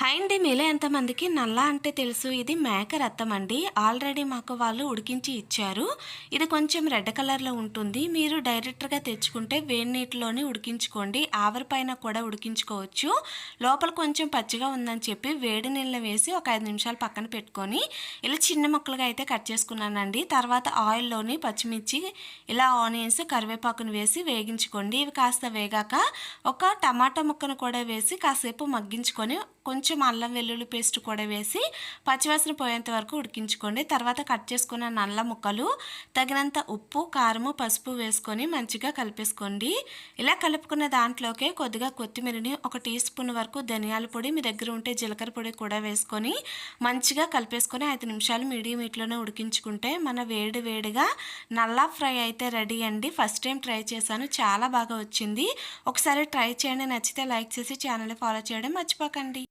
Hi అండి. మీలో ఎంతమందికి నల్ల అంటే తెలుసు? ఇది మేక రక్తం అండి. ఆల్రెడీ మాకు వాళ్ళు ఉడికించి ఇచ్చారు. ఇది కొంచెం రెడ్ కలర్‌లో ఉంటుంది. మీరు డైరెక్ట్‌గా తెచ్చుకుంటే వేడి నీటిలోనే ఉడికించుకోండి. ఆవిరి పైన కూడా ఉడికించుకోవచ్చు. లోపల కొంచెం పచ్చిగా ఉందని చెప్పి వేడి నీళ్ళలో వేసి ఒక 5 నిమిషాలు పక్కన పెట్టుకొని ఇలా చిన్న ముక్కలుగా అయితే కట్ చేసుకున్నానండి. తర్వాత ఆయిల్‌లోని పచ్చిమిర్చి, ఇలా ఆనియన్స్, కరివేపాకును వేసి వేగించుకోండి. ఇవి కాస్త వేగాక ఒక టమాటా ముక్కను కూడా వేసి కాసేపు మగ్గించుకొని కొంచెం అల్లం వెల్లుల్లి పేస్ట్ కూడా వేసి పచ్చివాసన పోయేంత వరకు ఉడికించుకోండి. తర్వాత కట్ చేసుకున్న నల్ల ముక్కలు, తగినంత ఉప్పు, కారము, పసుపు వేసుకొని మంచిగా కలిపేసుకోండి. ఇలా కలుపుకున్న దాంట్లోకే కొద్దిగా కొత్తిమీరని, ఒక టీ స్పూన్ వరకు ధనియాల పొడి, మీ దగ్గర ఉంటే జీలకర్ర పొడి కూడా వేసుకొని మంచిగా కలిపేసుకొని 5 నిమిషాలు మీడియం హీట్లోనే ఉడికించుకుంటే మన వేడి వేడిగా నల్లా ఫ్రై అయితే రెడీ అండి. ఫస్ట్ టైం ట్రై చేశాను, చాలా బాగా వచ్చింది. ఒకసారి ట్రై చేయండి. నచ్చితే లైక్ చేసి ఛానల్ని ఫాలో చేయడం మర్చిపోకండి.